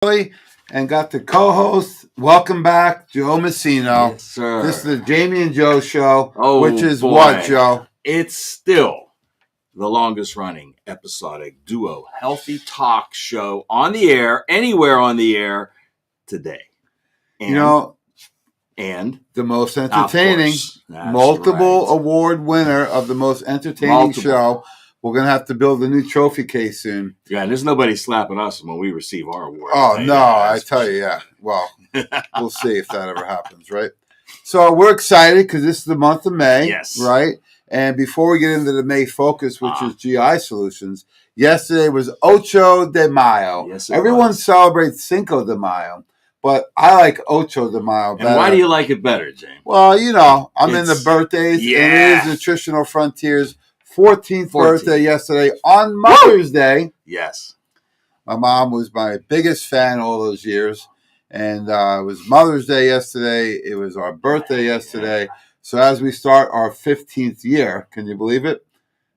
And got the co-host. Welcome back, Joe Messino. Yes, sir. This is the Jamie and Joe show, Oh, which is boy. what, Joe? It's still the longest running episodic duo healthy talk show on the air, anywhere on the air today. And the most entertaining, multiple award winner of the most entertaining show. We're going to have to build a new trophy case soon. Yeah, and there's nobody slapping us when we receive our award. Oh, no, I tell you, yeah. Well, we'll see if that ever happens, right? So we're excited because this is the month of May, yes, right? And before we get into the May focus, which is GI Solutions, yesterday was Ocho de Mayo. Yes, everyone celebrates Cinco de Mayo, but I like Ocho de Mayo better. And why do you like it better, James? Well, I'm in the birthdays. Yeah. And it is Nutritional Frontiers' 14th birthday yesterday on Mother's Day. Yes. My mom was my biggest fan all those years. And it was Mother's Day yesterday. It was our birthday yesterday. So as we start our 15th year, can you believe it?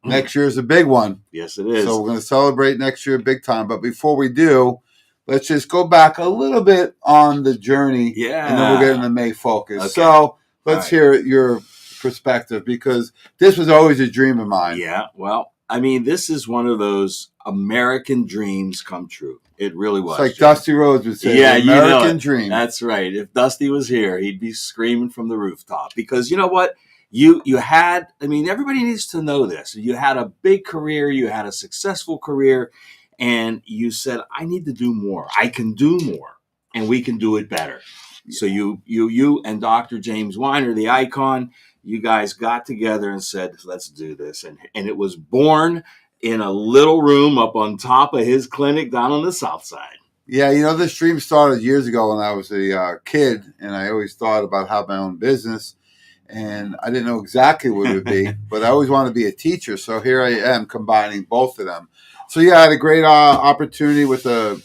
Next year is a big one. Yes, it is. So we're going to celebrate next year big time. But before we do, let's just go back a little bit on the journey. Yeah. And then we'll get into May focus. Okay. So let's hear your perspective, because this was always a dream of mine. Yeah, well, I mean, this is one of those American dreams come true. It really was. It's like Dusty Rhodes would say, the American dream. That's right. If Dusty was here, he'd be screaming from the rooftop. Because you know what? You had, I mean, everybody needs to know this. You had a big career. You had a successful career. And you said, I need to do more. I can do more. And we can do it better. So you and Dr. James Weiner, the icon, you guys got together and said, let's do this. And it was born in a little room up on top of his clinic down on the south side. Yeah, this dream started years ago when I was a kid, and I always thought about having my own business. And I didn't know exactly what it would be, but I always wanted to be a teacher. So here I am combining both of them. So yeah, I had a great opportunity with a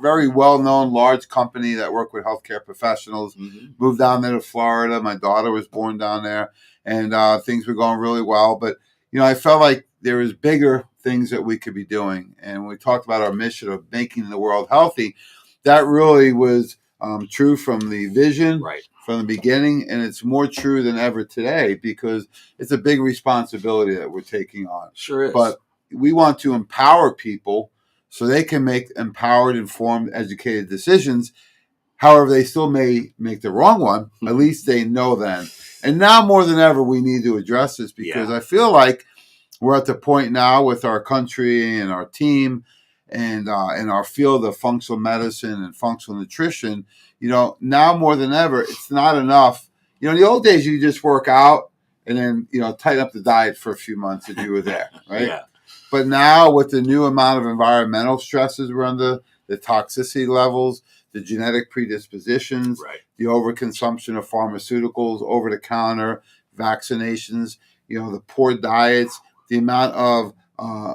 very well-known large company that worked with healthcare professionals. Mm-hmm. Moved down there to Florida. My daughter was born down there, and things were going really well. But I felt like there was bigger things that we could be doing. And when we talked about our mission of making the world healthy, that really was true from the vision, right, from the beginning, and it's more true than ever today because it's a big responsibility that we're taking on. Sure is. But we want to empower people so they can make empowered, informed, educated decisions. However, they still may make the wrong one. At least they know then. And now more than ever, we need to address this because I feel like we're at the point now with our country and our team and in our field of functional medicine and functional nutrition, now more than ever, it's not enough. In the old days, you just work out and then, tighten up the diet for a few months and you were there, right? Yeah. But now with the new amount of environmental stresses we're under, the toxicity levels, the genetic predispositions, right, the overconsumption of pharmaceuticals, over-the-counter vaccinations, the poor diets, the amount of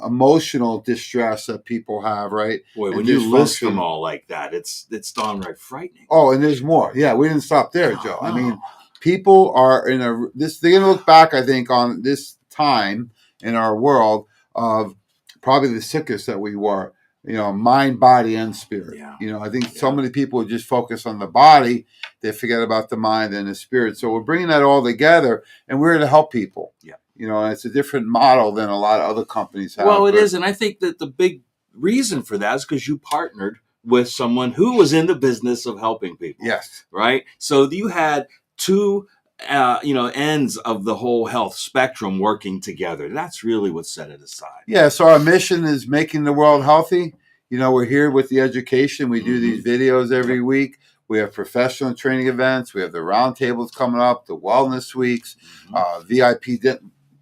emotional distress that people have, right? Boy, when you list them all like that, it's downright frightening. Oh, and there's more. Yeah, we didn't stop there, Joe. I mean, people are they're going to look back, I think, on this time in our world of probably the sickest that we were, mind, body, and spirit. Yeah. I think so many people just focus on the body, they forget about the mind and the spirit. So we're bringing that all together, and we're here to help people. Yeah. And it's a different model than a lot of other companies have. Well, it is, and I think that the big reason for that is because you partnered with someone who was in the business of helping people. Yes. Right? So you had two ends of the whole health spectrum working together. That's really what set it aside. Yeah, so our mission is making the world healthy. We're here with the education. We do these videos every week. We have professional training events. We have the roundtables coming up, the wellness weeks, VIP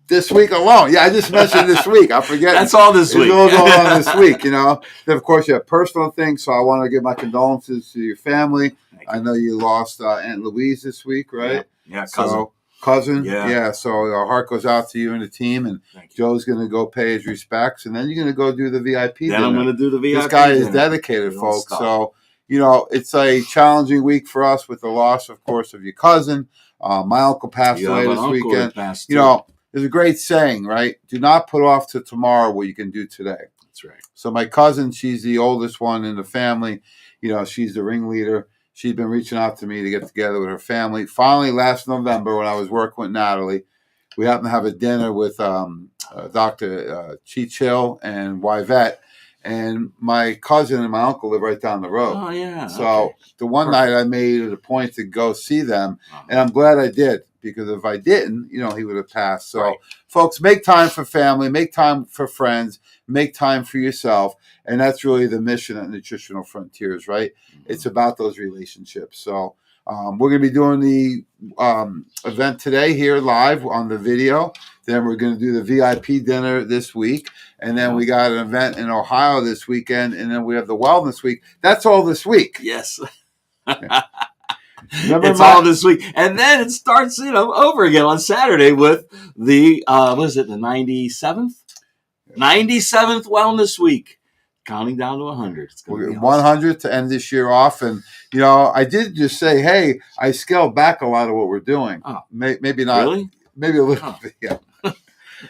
this week alone. Yeah, I just mentioned this week. I forget. That's all this week. It's all going on this week, Then, of course, you have personal things. So I want to give my condolences to your family. I know you lost Aunt Louise this week, right? Yeah, cousin. So, cousin. Yeah. So our heart goes out to you and the team. And Joe's going to go pay his respects. And then you're going to go do the VIP Then dinner. I'm going to do the VIP This guy dinner. is dedicated, folks. Stop. So, it's a challenging week for us with the loss, of course, of your cousin. My uncle passed away this weekend. There's a great saying, right? Do not put off to tomorrow what you can do today. That's right. So my cousin, she's the oldest one in the family. she's the ringleader. She's been reaching out to me to get together with her family. Finally, last November, when I was working with Natalie, we happened to have a dinner with Dr. Cheech Hill and Yvette. And my cousin and my uncle live right down the road. Oh, yeah. So the one night I made it a point to go see them. And I'm glad I did, because if I didn't, he would have passed. So, folks, make time for family, make time for friends, make time for yourself. And that's really the mission at Nutritional Frontiers, right? It's about those relationships. So we're going to be doing the event today here live on the video. Then we're going to do the VIP dinner this week. And then we got an event in Ohio this weekend. And then we have the Wellness Week. That's all this week. Yes. It's all this week. And then it starts, over again on Saturday with the, the 97th? 97th Wellness Week. Counting down to 100. It's going to be awesome. 100 to end this year off. And, I did just say, hey, I scaled back a lot of what we're doing. Oh. Maybe not. Really? Maybe a little bit, yeah.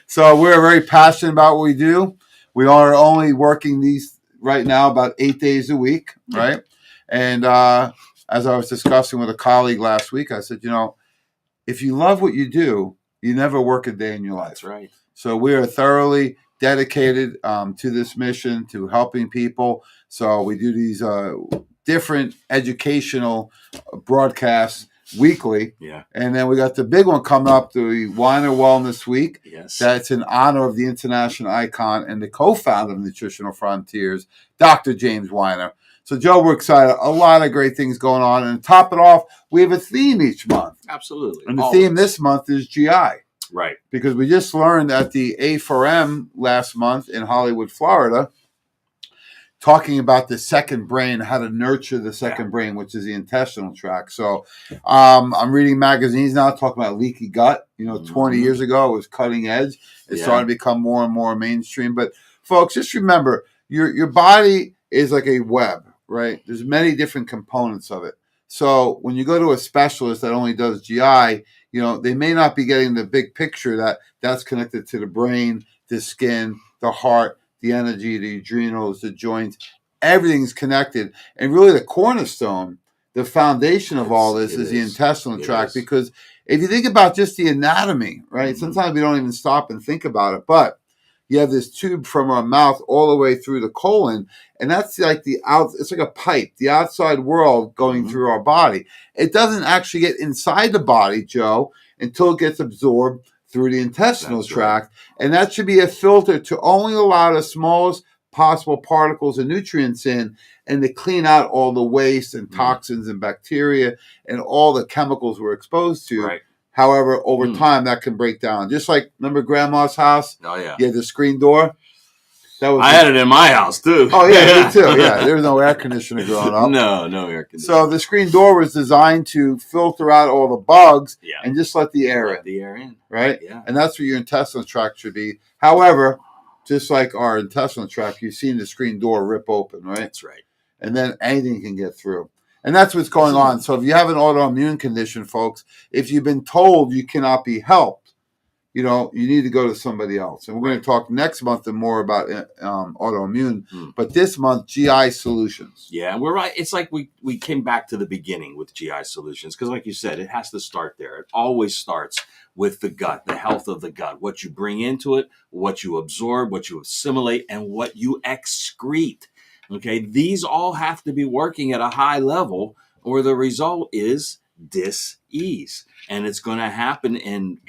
So we're very passionate about what we do. We are only working these right now about 8 days a week, right? And as I was discussing with a colleague last week, I said, if you love what you do, you never work a day in your life. That's right. So we are thoroughly dedicated to this mission, to helping people. So we do these different educational broadcasts weekly. Yeah. And then we got the big one coming up, the Weiner Wellness Week. Yes. That's in honor of the international icon and the co-founder of Nutritional Frontiers, Dr. James Weiner. So, Joe, we're excited. A lot of great things going on. And to top it off, we have a theme each month. Absolutely. And the theme this month is GI. Right. Because we just learned at the A4M last month in Hollywood, Florida, talking about the second brain, how to nurture the second brain, which is the intestinal tract. So I'm reading magazines now talking about leaky gut. 20 years ago, it was cutting edge. It's starting to become more and more mainstream. But, folks, just remember, your body is like a web, right? There's many different components of it. So when you go to a specialist that only does GI, they may not be getting the big picture that's connected to the brain, the skin, the heart, the energy, the adrenals, the joints. Everything's connected. And really the cornerstone, the foundation of all this is the intestinal tract. Because if you think about just the anatomy, right, sometimes we don't even stop and think about it. But you have this tube from our mouth all the way through the colon, and that's like it's like a pipe, the outside world going through our body. It doesn't actually get inside the body, Joe, until it gets absorbed through the intestinal tract. Right. And that should be a filter to only allow the smallest possible particles and nutrients in, and to clean out all the waste and toxins and bacteria and all the chemicals we're exposed to. Right. However, over time, that can break down. Just like, remember Grandma's house? Oh, yeah. You had the screen door. I had it in my house, too. Oh, yeah, me too. Yeah, there was no air conditioner growing up. No air conditioner. So the screen door was designed to filter out all the bugs and just let the air in. The air in. Right? Yeah. And that's what your intestinal tract should be. However, just like our intestinal tract, you've seen the screen door rip open, right? That's right. And then anything can get through. And that's what's going on. So if you have an autoimmune condition, folks, if you've been told you cannot be helped, you need to go to somebody else. And we're going to talk next month more about autoimmune. But this month, GI solutions. Yeah, we're right. It's like we came back to the beginning with GI solutions because, like you said, it has to start there. It always starts with the gut, the health of the gut, what you bring into it, what you absorb, what you assimilate, and what you excrete. Okay, these all have to be working at a high level, or the result is dis-ease. And it's going to happen in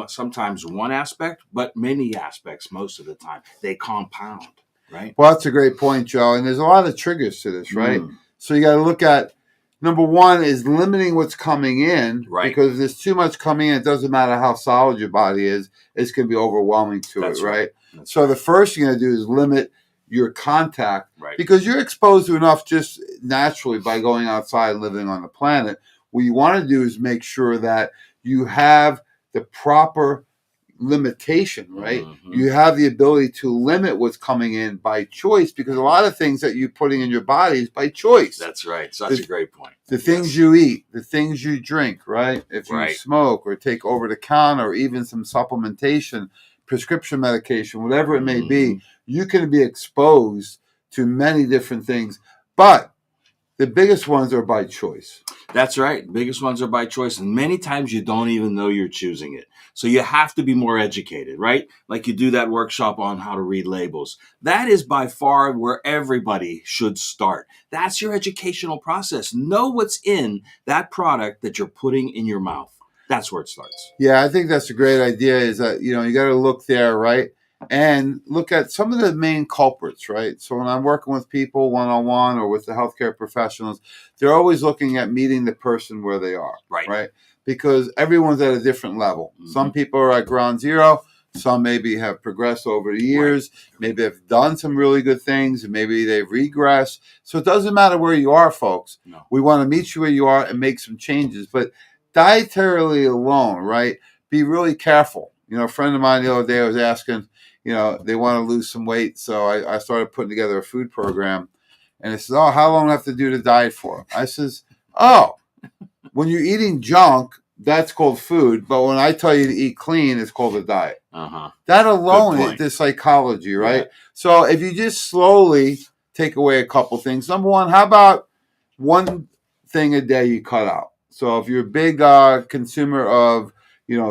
sometimes one aspect, but many aspects most of the time. They compound, right? Well, that's a great point, Joe. And there's a lot of triggers to this, right? So you got to look at, number one is limiting what's coming in. Right. Because if there's too much coming in, it doesn't matter how solid your body is, it's going to be overwhelming to it, right? So the first thing you got to do is limit your contact, because you're exposed to enough just naturally by going outside and living on the planet. What you want to do is make sure that you have the proper limitation, right? You have the ability to limit what's coming in by choice, because a lot of things that you're putting in your body is by choice. That's right. Such a great point. The things you eat, the things you drink, right? If you smoke or take over the counter or even some supplementation, prescription medication, whatever it may be, you can be exposed to many different things. But the biggest ones are by choice. That's right. Biggest ones are by choice. And many times you don't even know you're choosing it. So you have to be more educated, right? Like you do that workshop on how to read labels. That is by far where everybody should start. That's your educational process. Know what's in that product that you're putting in your mouth. That's where it starts. Yeah, I think that's a great idea. Is that you got to look there, right, and look at some of the main culprits, right? So when I'm working with people one on one or with the healthcare professionals, they're always looking at meeting the person where they are, right? Because everyone's at a different level. Mhm. Some people are at ground zero. Some maybe have progressed over the years. Maybe have done some really good things, and maybe they've regressed. So it doesn't matter where you are, folks. No. We want to meet you where you are and make some changes, but dietarily alone, right? Be really careful. A friend of mine the other day was asking, they want to lose some weight. So I started putting together a food program. And it says, oh, how long do I have to do the diet for? I says, oh, when you're eating junk, that's called food. But when I tell you to eat clean, it's called a diet. Uh-huh. That alone Good is point. the psychology, right? Yeah. So if you just slowly take away a couple things. Number one, how about one thing a day you cut out? So if you're a big consumer of,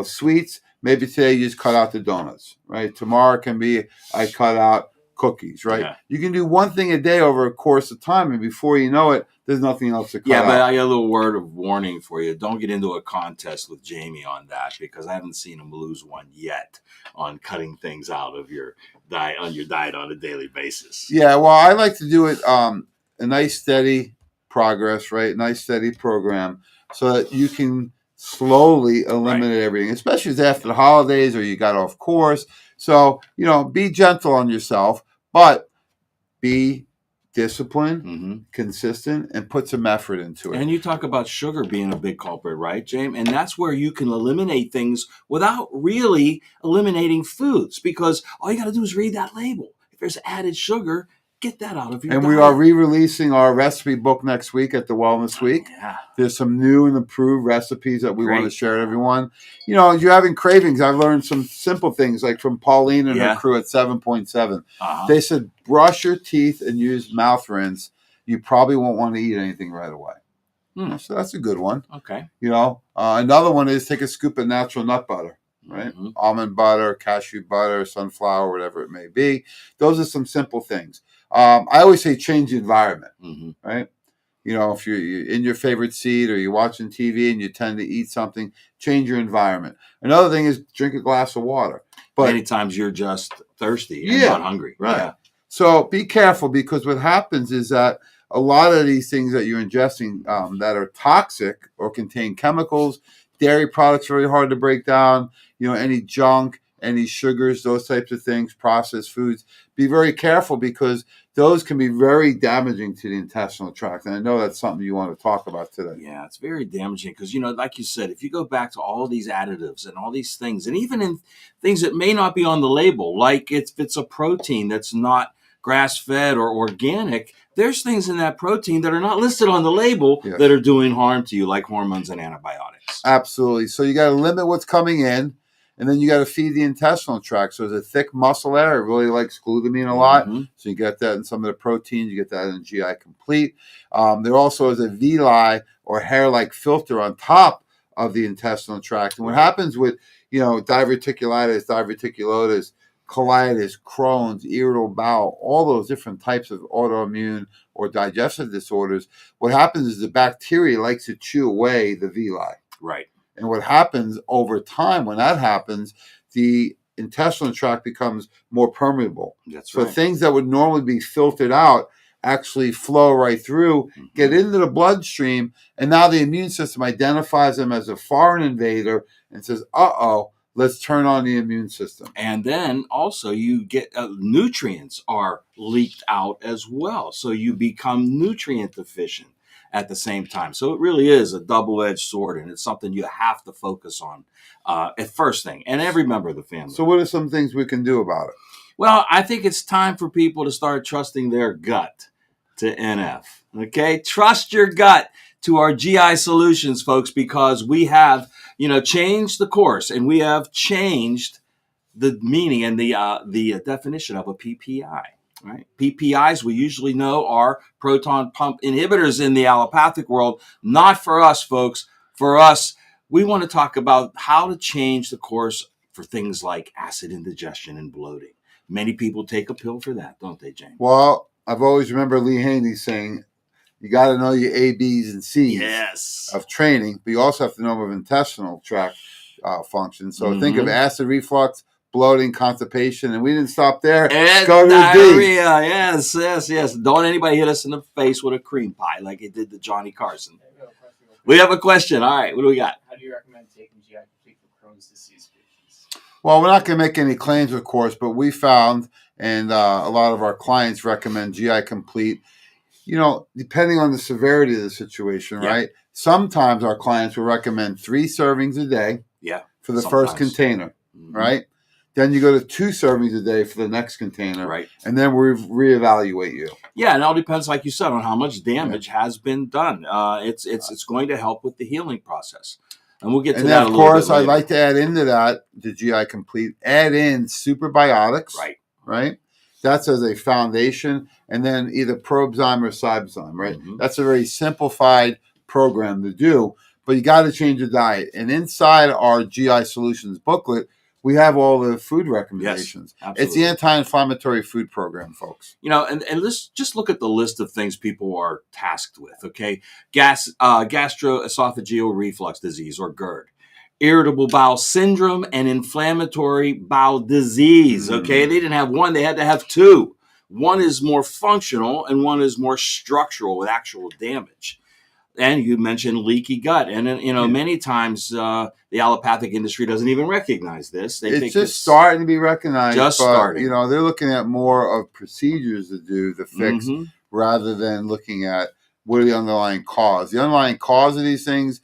sweets, maybe today you just cut out the donuts, right? Tomorrow can be I cut out cookies, right? Yeah. You can do one thing a day over a course of time, and before you know it, there's nothing else to cut Yeah, out. but I got a little word of warning for you. Don't get into a contest with Jamie on that, because I haven't seen him lose one yet on cutting things out of your diet on a daily basis. Yeah, well, I like to do it a nice steady progress, right? Nice steady program, so that you can slowly eliminate everything, especially as after the holidays or you got off course. So, be gentle on yourself, but be disciplined, Mm-hmm. consistent, and put some effort into it. And you talk about sugar being a big culprit, right, James? And that's where you can eliminate things without really eliminating foods, because all you got to do is read that label. If there's added sugar, get that out of your And diet. we are re-releasing our recipe book next week at the Wellness Week. Yeah. There's some new and improved recipes that we want to Great. share with everyone. You're having cravings. I've learned some simple things, like from Pauline and her crew at 7.7. Uh-huh. They said, brush your teeth and use mouth rinse. You probably won't want to eat anything right away. So that's a good one. Okay. Another one is take a scoop of natural nut butter. Right? Mm-hmm. Almond butter, cashew butter, sunflower, whatever it may be. Those are some simple things. I always say change the environment, Mm-hmm. right? If you're in your favorite seat or you're watching TV and you tend to eat something, change your environment. Another thing is drink a glass of water. But many times you're just thirsty and not hungry. Right. Yeah. So be careful, because what happens is that a lot of these things that you're ingesting that are toxic or contain chemicals, dairy products are really hard to break down. Any junk, any sugars, those types of things, processed foods. Be very careful, because those can be very damaging to the intestinal tract. And I know that's something you want to talk about today. Yeah, it's very damaging because, like you said, if you go back to all these additives and all these things, and even in things that may not be on the label, like if it's a protein that's not grass-fed or organic, there's things in that protein that are not listed on the label that are doing harm to you, like hormones and antibiotics. Absolutely. So you got to limit what's coming in, and then you got to feed the intestinal tract. So there's a thick muscle there. It really likes glutamine a lot. Mm-hmm. So you get that in some of the proteins. You get that in GI Complete. There also is a villi or hair-like filter on top of the intestinal tract. And what happens with, diverticulitis, diverticulosis, colitis, Crohn's, irritable bowel, all those different types of autoimmune or digestive disorders, what happens is the bacteria likes to chew away the villi. Right. And what happens over time when that happens, the intestinal tract becomes more permeable. That's so right. Things that would normally be filtered out actually flow right through, get into the bloodstream, and now the immune system identifies them as a foreign invader and says, uh-oh, let's turn on the immune system. And then also you get nutrients are leaked out as well. So you become nutrient deficient at the same time. So it really is a double-edged sword, and it's something you have to focus on at first thing, and every member of the family. So what are some things we can do about it? Well, I think it's time for people to start trusting their gut to NF. Okay? Trust your gut to our GI solutions, folks, because we have, changed the course, and we have changed the meaning and the definition of a PPI. Right? PPIs we usually know are proton pump inhibitors in the allopathic world. Not for us, folks. For us, we want to talk about how to change the course for things like acid indigestion and bloating. Many people take a pill for that, don't they, James? Well, I've always remember Lee Haney saying, you got to know your A, B's, and C's Yes. of training, but you also have to know of intestinal tract function. So think of acid reflux, bloating, constipation, and we didn't stop there. And go to diarrhea. Yes. Don't anybody hit us in the face with a cream pie like it did to Johnny Carson. We have a question. All right, what do we got? How do you recommend taking GI Complete for Crohn's disease patients? Well, we're not going to make any claims, of course, but we found, and a lot of our clients recommend GI Complete, depending on the severity of the situation, right? Sometimes our clients will recommend 3 servings a day for the first container, right? Then you go to 2 servings a day for the next container, right? And then we reevaluate you. Yeah, and it all depends, like you said, on how much damage has been done. It's going to help with the healing process, and we'll get to that. And of course, I'd like to add into that the GI Complete. Add in superbiotics, right? That's as a foundation, and then either Probzyme or Cybezyme, right? That's a very simplified program to do, but you got to change your diet. And inside our GI Solutions booklet, we have all the food recommendations. Yes, it's the anti-inflammatory food program, folks. And let's just look at the list of things people are tasked with, okay? Gastroesophageal reflux disease, or GERD. Irritable bowel syndrome and inflammatory bowel disease, okay? They didn't have one, they had to have 2. One is more functional and one is more structural with actual damage. And you mentioned leaky gut. And, many times the allopathic industry doesn't even recognize this. They think it's starting to be recognized. Starting. They're looking at more of procedures to do the fix rather than looking at what are the underlying cause. The underlying cause of these things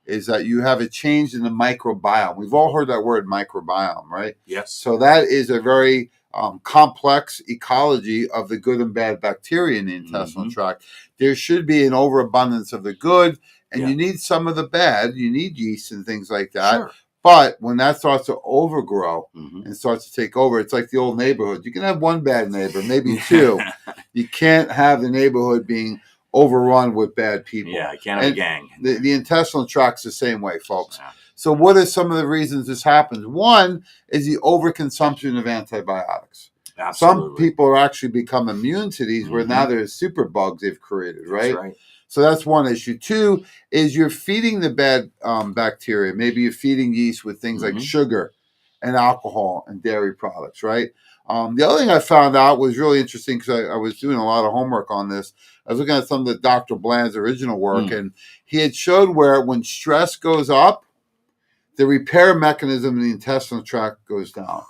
is that you have a change in the microbiome. We've all heard that word microbiome, right? Yes. So that is a very complex ecology of the good and bad bacteria in the intestinal tract. There should be an overabundance of the good, and you need some of the bad. You need yeast and things like that. Sure. But when that starts to overgrow and starts to take over, it's like the old neighborhood. You can have one bad neighbor, maybe 2. You can't have the neighborhood being overrun with bad people. Yeah, you can't have a gang. The intestinal tract's the same way, folks. Yeah. So what are some of the reasons this happens? One is the overconsumption of antibiotics. Absolutely. Some people actually become immune to these where now there's super bugs they've created, right? That's right. So that's one issue. 2 is you're feeding the bad bacteria. Maybe you're feeding yeast with things like sugar and alcohol and dairy products, right? The other thing I found out was really interesting because I was doing a lot of homework on this. I was looking at some of the Dr. Bland's original work, and he had showed where when stress goes up, the repair mechanism in the intestinal tract goes down.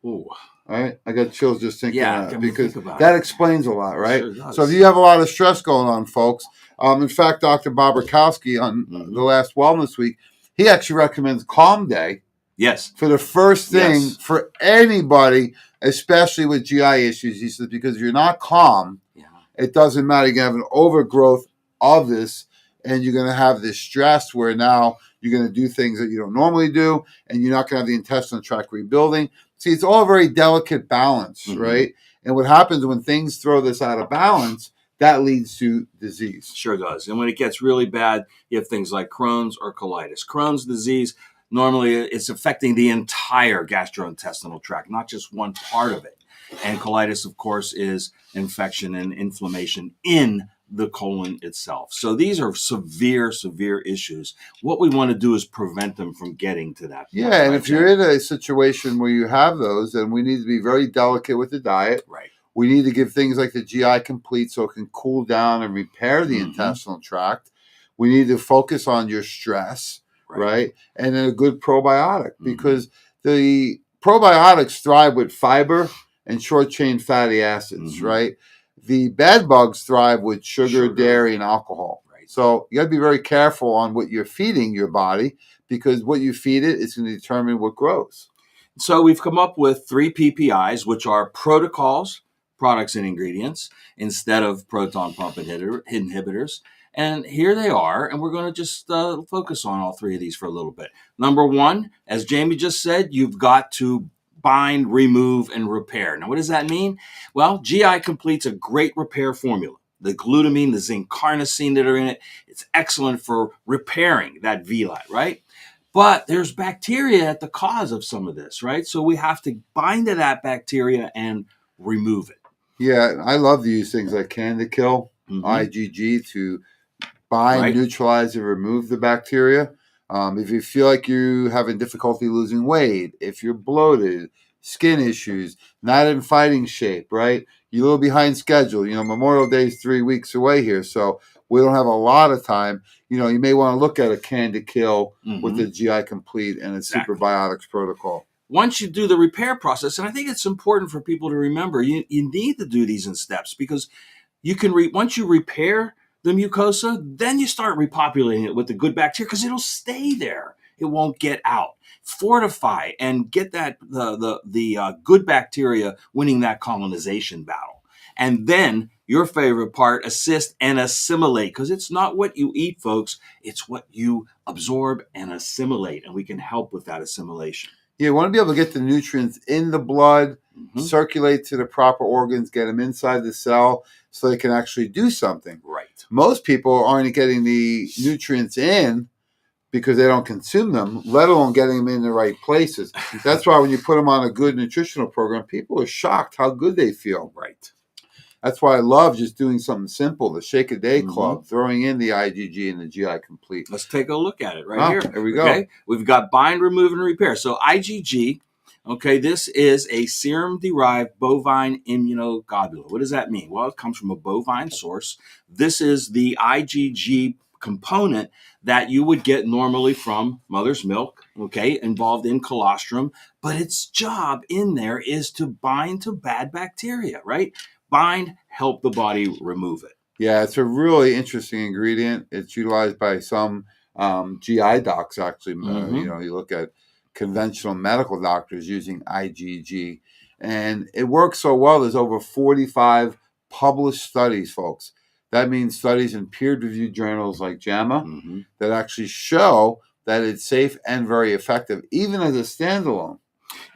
Ooh. All right, I got chills just thinking that because think that explains a lot, right? Sure so if you have a lot of stress going on, folks, in fact, Dr. Bob Rakowski on the last Wellness Week, he actually recommends Calm Day. Yes. For the first thing for anybody, especially with GI issues. He says, because if you're not calm, it doesn't matter. You're going to have an overgrowth of this, and you're going to have this stress where now you're going to do things that you don't normally do, and you're not going to have the intestinal tract rebuilding. See, it's all a very delicate balance, right? And what happens when things throw this out of balance, that leads to disease. Sure does. And when it gets really bad, you have things like Crohn's or colitis. Crohn's disease, normally it's affecting the entire gastrointestinal tract, not just one part of it. And colitis, of course, is infection and inflammation in the colon itself. So these are severe, severe issues. What we want to do is prevent them from getting to that point. Yeah, and if you're in a situation where you have those, then we need to be very delicate with the diet. Right. We need to give things like the GI Complete so it can cool down and repair the intestinal tract. We need to focus on your stress, right? And then a good probiotic, because the probiotics thrive with fiber and short-chain fatty acids, right? The bad bugs thrive with sugar, dairy, and alcohol. Right. So you got to be very careful on what you're feeding your body, because what you feed it is going to determine what grows. So we've come up with 3 PPIs, which are protocols, products and ingredients, instead of proton pump inhibitors. And here they are, and we're going to just focus on all 3 of these for a little bit. Number 1, as Jamie just said, you've got to bind, remove, and repair. Now, what does that mean? Well, GI Complete's a great repair formula. The glutamine, the zinc carnosine that are in it, it's excellent for repairing that villi, right? But there's bacteria at the cause of some of this, right? So we have to bind to that bacteria and remove it. Yeah, I love to use things like Candida Kill, IgG, to bind, Right. neutralize, and remove the bacteria. If you feel like you're having difficulty losing weight, if you're bloated, skin issues, not in fighting shape, right? You're a little behind schedule. Memorial Day is 3 weeks away here, so we don't have a lot of time. You may want to look at a Candida Kill with the GI Complete and a Exactly. Superbiotics protocol. Once you do the repair process, and I think it's important for people to remember, you need to do these in steps, because you can once you repair the mucosa, then you start repopulating it with the good bacteria, because it'll stay there. It won't get out. Fortify and get that the good bacteria winning that colonization battle. And then your favorite part, assist and assimilate, because it's not what you eat, folks. It's what you absorb and assimilate, and we can help with that assimilation. You want to be able to get the nutrients in the blood, circulate to the proper organs, get them inside the cell so they can actually do something. Right. Most people aren't getting the nutrients in because they don't consume them, let alone getting them in the right places. That's why when you put them on a good nutritional program, people are shocked how good they feel. Right. That's why I love just doing something simple, the Shake a Day Club, throwing in the IgG and the GI Complete. Let's take a look at it right here. Here we go. Okay, we've got bind, remove, and repair. So IgG, okay, this is a serum-derived bovine immunoglobulin. What does that mean? Well, it comes from a bovine source. This is the IgG component that you would get normally from mother's milk, okay, involved in colostrum. But its job in there is to bind to bad bacteria, right? Bind, help the body remove it. Yeah, it's a really interesting ingredient. It's utilized by some GI docs, actually. You look at conventional medical doctors using IgG, and it works so well. There's over 45 published studies, folks. That means studies in peer-reviewed journals like JAMA that actually show that it's safe and very effective, even as a standalone.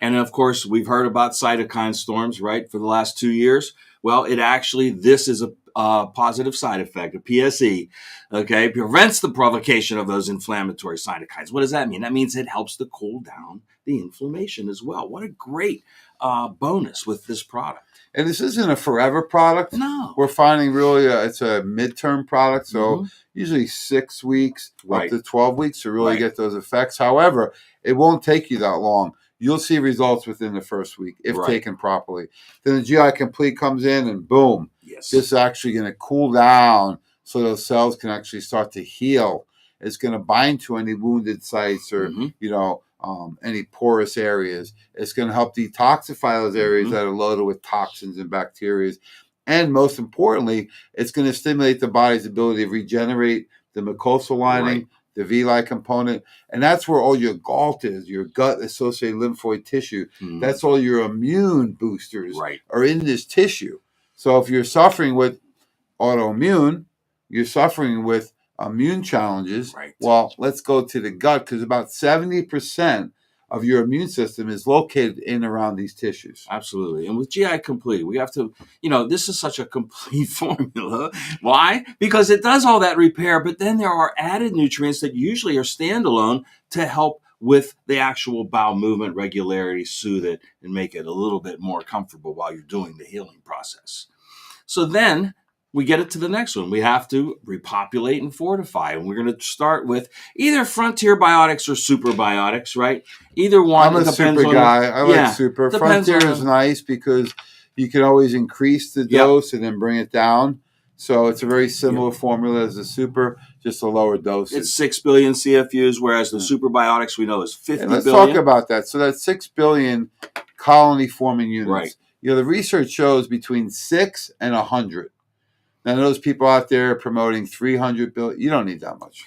And of course, we've heard about cytokine storms, right, for the last 2 years. Well, this is a positive side effect, a PSE, okay, prevents the provocation of those inflammatory cytokines. What does that mean? That means it helps to cool down the inflammation as well. What a great bonus with this product. And this isn't a forever product. No. We're finding really it's a midterm product, so usually 6 weeks up to 12 weeks to really get those effects. However, it won't take you that long. You'll see results within the first week if taken properly. Then the GI Complete comes in and boom, this is actually going to cool down so those cells can actually start to heal. It's going to bind to any wounded sites or, any porous areas. It's going to help detoxify those areas that are loaded with toxins and bacteria. And most importantly, it's going to stimulate the body's ability to regenerate the mucosal lining, the villi component, and that's where all your GALT is, your gut-associated lymphoid tissue. That's all your immune boosters are in this tissue. So if you're suffering with autoimmune, you're suffering with immune challenges, well, let's go to the gut, because about 70% of your immune system is located in around these tissues. Absolutely. And with GI Complete, we have to, this is such a complete formula. Why? Because it does all that repair, but then there are added nutrients that usually are standalone to help with the actual bowel movement regularity, soothe it, and make it a little bit more comfortable while you're doing the healing process. So then we get it to the next one. We have to repopulate and fortify. And we're going to start with either Frontier Biotics or Superbiotics, right? Either one. I'm a super guy. I like super. Frontier is nice because you can always increase the dose and then bring it down. So it's a very similar formula as the super, just a lower dose. It's 6 billion CFUs, whereas the Superbiotics we know is 50 let's billion. Talk about that. So that's 6 billion colony-forming units. Right. The research shows between 6 and 100. Now, those people out there promoting 300 billion, you don't need that much.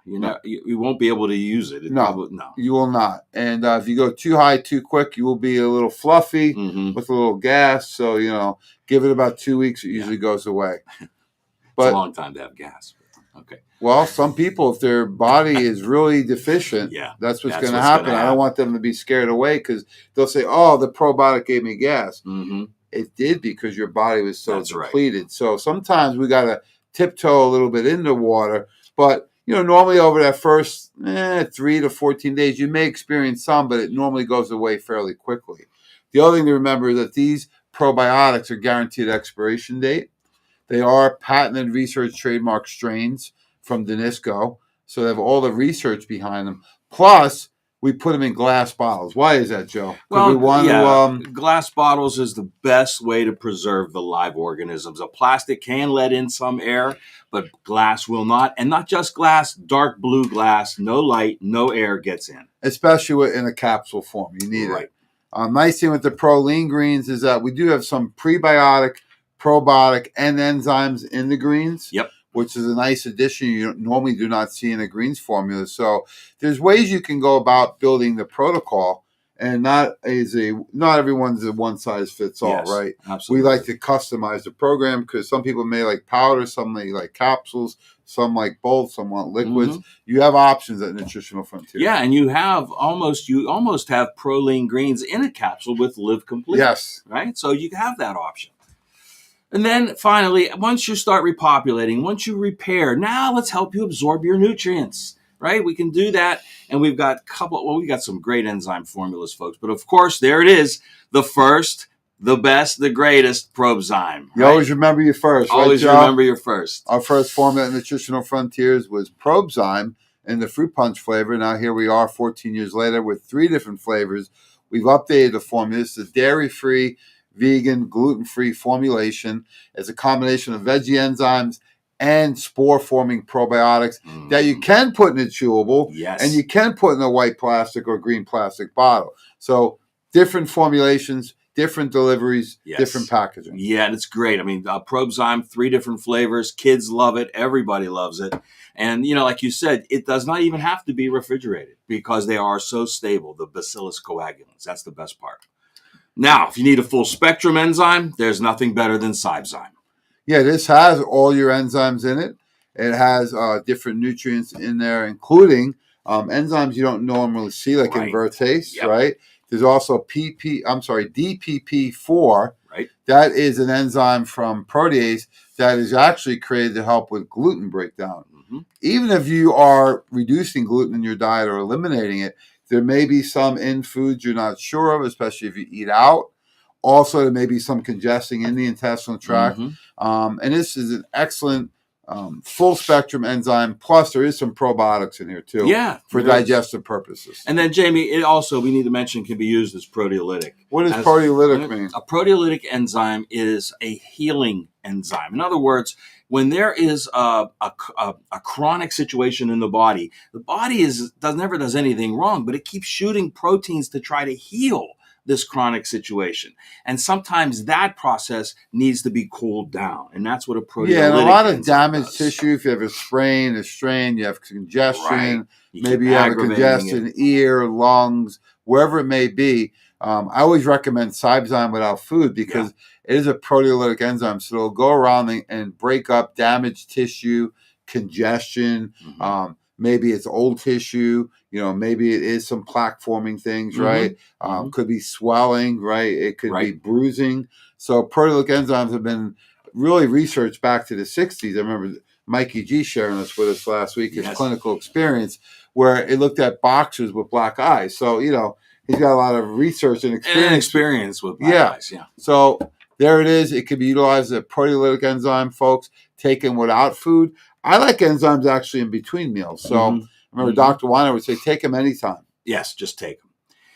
You won't be able to use it. No, you will not. And if you go too high too quick, you will be a little fluffy with a little gas. So, give it about 2 weeks. It usually goes away. It's a long time to have gas. Okay. Well, some people, if their body is really deficient, Yeah, that's what's that's going to what's happen. gonna I don't happen. want them to be scared away because they'll say, "Oh, the probiotic gave me gas." Mm-hmm. It did because your body was so That's right. depleted. So sometimes we got to tiptoe a little bit into water. But, normally over that first 3 to 14 days, you may experience some, but it normally goes away fairly quickly. The other thing to remember is that these probiotics are guaranteed expiration date. They are patented research trademark strains from Danisco. So they have all the research behind them. Plus, we put them in glass bottles. Why is that, Joe? Because we Well, want yeah, to. glass bottles is the best way to preserve the live organisms. A plastic can let in some air, but glass will not. And not just glass, dark blue glass, no light, no air gets in. Especially in a capsule form. You need Right. it. Nice thing with the Proline greens is that we do have some prebiotic, probiotic, and enzymes in the greens. Yep. Which is a nice addition you normally do not see in a greens formula. So there's ways you can go about building the protocol, and not everyone's a one size fits all, Yes, right? absolutely. We like to customize the program because some people may like powder, some may like capsules, some like both, some want liquids. You have options at Nutritional Frontier. Yeah, and you almost have Proline greens in a capsule with Live Complete. Yes. Right? So you have that option. And then finally, once you start repopulating, once you repair, now let's help you absorb your nutrients, right? We can do that. And we've got we got some great enzyme formulas, folks. But of course, there it is, the first, the best, the greatest Probzyme. You always remember your first, always right, Joe? remember your first. Our first formula at Nutritional Frontiers was Probzyme in the fruit punch flavor. Now here we are 14 years later with 3 different flavors. We've updated the formula. It's a dairy-free, vegan, gluten-free formulation. It's a combination of veggie enzymes and spore-forming probiotics that you can put in a chewable, Yes. and you can put in a white plastic or green plastic bottle. So different formulations, different deliveries, Yes. different packaging. Yeah, and it's great. I mean, Probzyme, 3 different flavors. Kids love it. Everybody loves it. And, like you said, it does not even have to be refrigerated because they are so stable, the Bacillus coagulans. That's the best part. Now, if you need a full spectrum enzyme, there's nothing better than Cybezyme. Yeah, this has all your enzymes in it. It has different nutrients in there, including enzymes you don't normally see, like Right. invertase, Yep. right? There's also DPP4. Right. That is an enzyme from protease that is actually created to help with gluten breakdown. Even if you are reducing gluten in your diet or eliminating it, there may be some in foods you're not sure of, especially if you eat out. Also, there may be some congesting in the intestinal tract. And this is an excellent full spectrum enzyme. Plus, there is some probiotics in here too. Yeah. For digestive purposes. And then, Jamie, it also, we need to mention, can be used as proteolytic. What does proteolytic mean? A proteolytic enzyme is a healing enzyme. In other words, when there is a chronic situation in the body never does anything wrong, but it keeps shooting proteins to try to heal this chronic situation. And sometimes that process needs to be cooled down. And that's what a proteolytic and a lot of damaged does. tissue. If you have a sprain, you have congestion, Right. maybe you have a congested ear, lungs, wherever it may be. I always recommend Cybezyme without food because it is a proteolytic enzyme. So it'll go around and break up damaged tissue, congestion. Maybe it's old tissue. Maybe it is some plaque forming things, right? Could be swelling, right? It could be bruising. So proteolytic enzymes have been really researched back to the 60s. I remember Mikey G sharing this with us last week, his clinical experience, where it looked at boxers with black eyes. So, he's got a lot of research and experience. With black eyes, yeah. So there it is. It can be utilized as a proteolytic enzyme, folks, taken without food. I like enzymes actually in between meals. So I remember Dr. Weiner would say, take them anytime. Yes, just take them.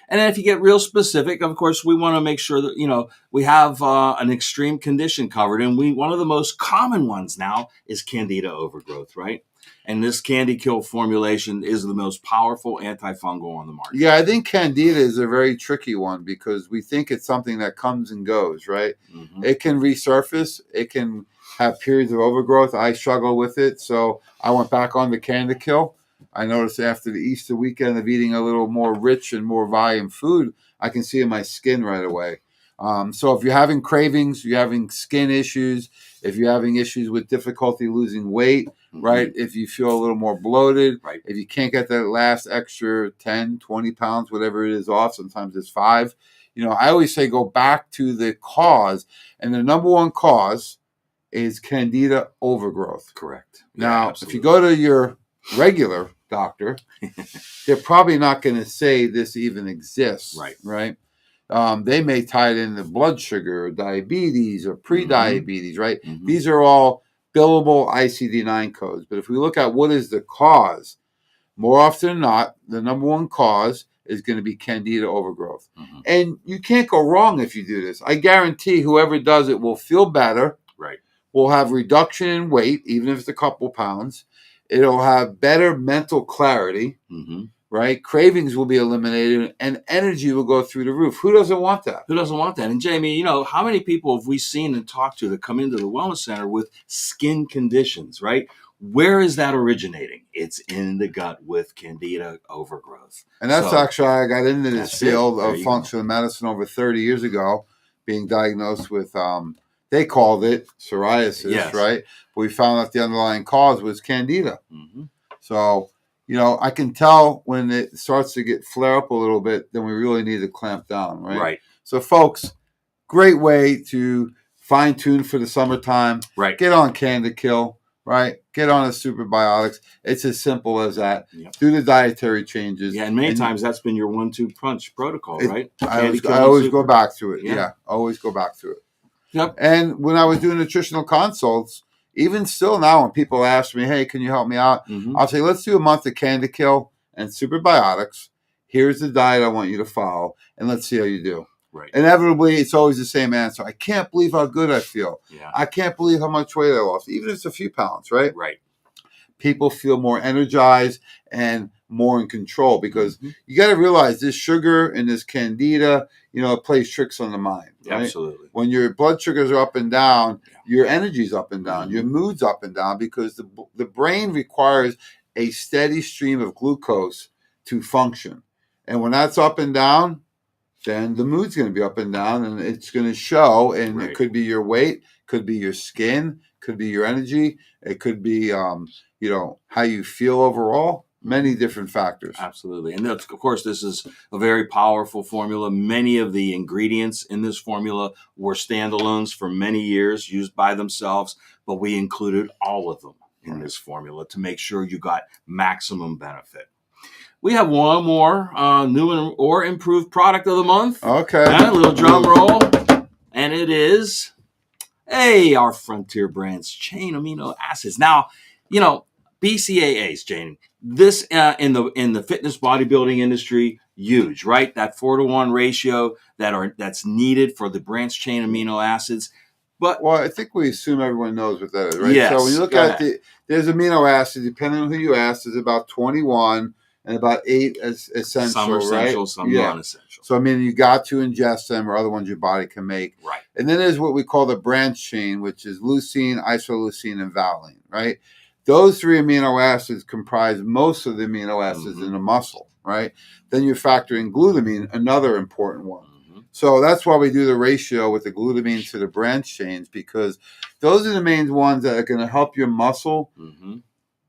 And then if you get real specific, of course, we want to make sure that, we have an extreme condition covered. And one of the most common ones now is Candida overgrowth, right? And this Candy Kill formulation is the most powerful antifungal on the market. Yeah, I think Candida is a very tricky one because we think it's something that comes and goes, right? It can resurface. It can have periods of overgrowth. I struggle with it. So I went back on the Candida Kill. I noticed after the Easter weekend of eating a little more rich and more volume food, I can see in my skin right away. So if you're having cravings, you're having skin issues, if you're having issues with difficulty losing weight, right? If you feel a little more bloated, Right. if you can't get that last extra 10, 20 pounds, whatever it is off, sometimes it's 5. I always say go back to the cause. And the number one cause is Candida overgrowth. Correct. Now, if you go to your regular doctor, they're probably not going to say this even exists. Right. They may tie it into blood sugar or diabetes or pre-diabetes, right? These are all billable ICD-9 codes. But if we look at what is the cause, more often than not, the number one cause is going to be Candida overgrowth. And you can't go wrong if you do this. I guarantee whoever does it will feel better. Right. Will have reduction in weight, even if it's a couple pounds. It'll have better mental clarity. Right? Cravings will be eliminated and energy will go through the roof. Who doesn't want that? Who doesn't want that? And Jamie, how many people have we seen and talked to that come into the wellness center with skin conditions, right? Where is that originating? It's in the gut with Candida overgrowth. And that's actually how I got into this field of functional medicine over 30 years ago, being diagnosed with, they called it psoriasis, right? But we found out the underlying cause was Candida. So, I can tell when it starts to flare up a little bit, then we really need to clamp down, right? Right. So, folks, great way to fine tune for the summertime. Right. Get on Candida Kill, right? Get on a Superbiotics. It's as simple as that. Yep. Do the dietary changes. Yeah, and many times that's been your 1-2 punch protocol, right? I always go back to it. Yeah, always go back to it. Yep. And when I was doing nutritional consults, even still now when people ask me, hey, can you help me out? I'll say, let's do a month of Candida Kill and Superbiotics. Here's the diet I want you to follow, and let's see how you do. Right. Inevitably, it's always the same answer. I can't believe how good I feel. Yeah. I can't believe how much weight I lost, even if it's a few pounds, right? Right. People feel more energized and more in control because you got to realize this sugar and this Candida, it plays tricks on the mind. Right? Absolutely. When your blood sugars are up and down, your energy's up and down, your mood's up and down because the brain requires a steady stream of glucose to function. And when that's up and down, then the mood's going to be up and down and it's going to show. And it could be your weight, could be your skin, could be your energy. It could be, how you feel overall. Many different factors. Absolutely. And of course, this is a very powerful formula. Many of the ingredients in this formula were standalones for many years, used by themselves, but we included all of them in this formula to make sure you got maximum benefit. We have one more new or improved product of the month. Okay. A little drum roll. And it is, our Frontier Brands chain amino acids. Now, BCAAs, Jane. This in the fitness bodybuilding industry, huge, right? That 4-to-1 ratio that's needed for the branched chain amino acids. But I think we assume everyone knows what that is, right? Yes, so when you look at there's amino acids, depending on who you ask, there's about 21 and about 8 essential, some are essential, some non-essential. So you got to ingest them or other ones your body can make. Right. And then there's what we call the branched chain, which is leucine, isoleucine, and valine, right? Those 3 amino acids comprise most of the amino acids in the muscle, right? Then you factor in glutamine, another important one. So that's why we do the ratio with the glutamine to the branched chains, because those are the main ones that are going to help your muscle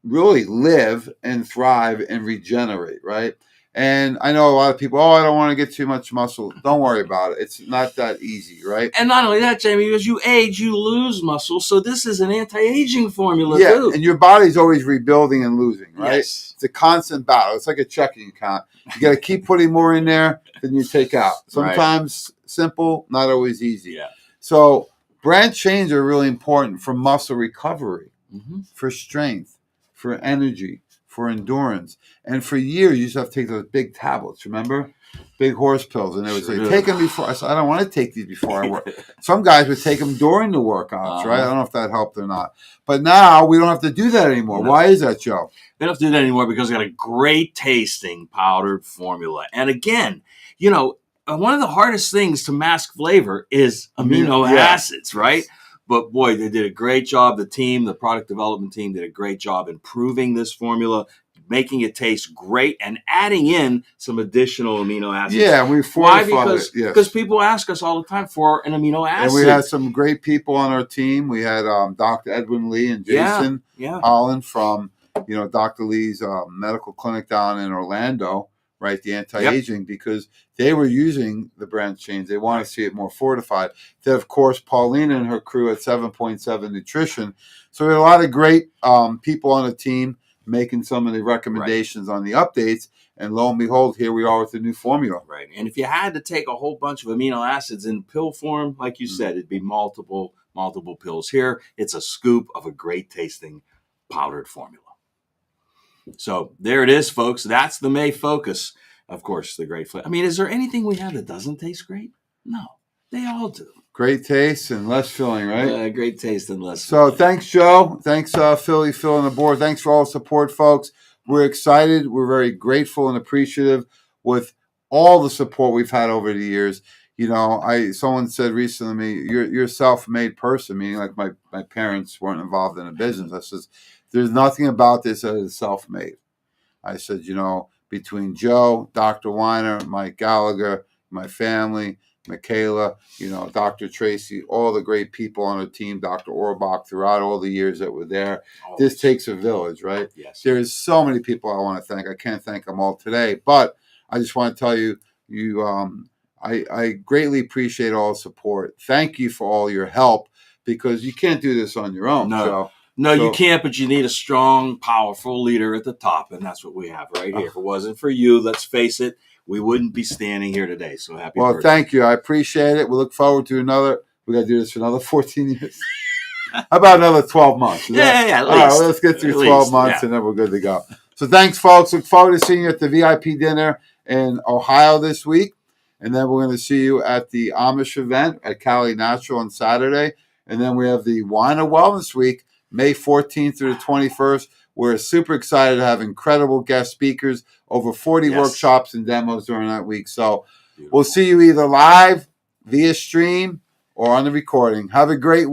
really live and thrive and regenerate, right? And I know a lot of people, I don't want to get too much muscle. Don't worry about it. It's not that easy, right? And not only that, Jamie, as you age, you lose muscle. So this is an anti-aging formula, too. And your body's always rebuilding and losing, right? Yes. It's a constant battle. It's like a checking account. You got to keep putting more in there than you take out. Sometimes simple, not always easy. Yeah. So branch chains are really important for muscle recovery, for strength, for energy, for endurance. And for years, you used to have to take those big tablets, remember? Big horse pills. And they would say, take them before. I said, I don't want to take these before I work. Some guys would take them during the workouts, right? I don't know if that helped or not. But now we don't have to do that anymore. Why is that, Joe? We don't have to do that anymore because we got a great tasting powdered formula. And again, one of the hardest things to mask flavor is amino acids, right? But boy, they did a great job. The product development team did a great job improving this formula, making it taste great and adding in some additional amino acids. Yeah, we Why? fortified it. Yes. Because people ask us all the time for an amino acid. And we had some great people on our team. We had Dr. Edwin Lee and Jason Holland from, Dr. Lee's medical clinic down in Orlando, right? The anti-aging, because they were using the branched chains. They want to see it more fortified. Then, of course, Paulina and her crew at 7.7 Nutrition. So we had a lot of great people on the team making some of the recommendations on the updates. And lo and behold, here we are with the new formula. Right. And if you had to take a whole bunch of amino acids in pill form, like you said, it'd be multiple pills. Here, it's a scoop of a great tasting powdered formula. So there it is, folks. That's the May Focus. Of course, the great flavor. I mean, is there anything we have that doesn't taste great? No, they all do. Great taste and less filling, right? Great taste and less So thanks, Joe. Thanks, Philly, Phil, and the board. Thanks for all the support, folks. We're excited. We're very grateful and appreciative with all the support we've had over the years. Someone said recently to me, you're a self-made person, meaning like my parents weren't involved in a business. I says, there's nothing about this that is self-made. I said, between Joe, Dr. Weiner, Mike Gallagher, my family, Michaela, Dr. Tracy, all the great people on the team, Dr. Orbach, throughout all the years that were there. This takes a village, right? Yes. There's so many people I want to thank. I can't thank them all today, but I just want to tell you, I greatly appreciate all the support. Thank you for all your help, because you can't do this on your own. No, you can't, but you need a strong, powerful leader at the top, and that's what we have right here. If it wasn't for you, let's face it, we wouldn't be standing here today. So happy birthday. Well, thank you. I appreciate it. We look forward to we got to do this for another 14 years. How about another 12 months? At least. All right, let's get through 12 months, and then we're good to go. So thanks, folks. Look forward to seeing you at the VIP dinner in Ohio this week. And then we're going to see you at the Amish event at Cali Natural on Saturday. And then we have the Weiner Wellness Week, May 14th through the 21st. We're super excited to have incredible guest speakers, over 40 workshops and demos during that week. So we'll see you either live, via stream, or on the recording. Have a great week.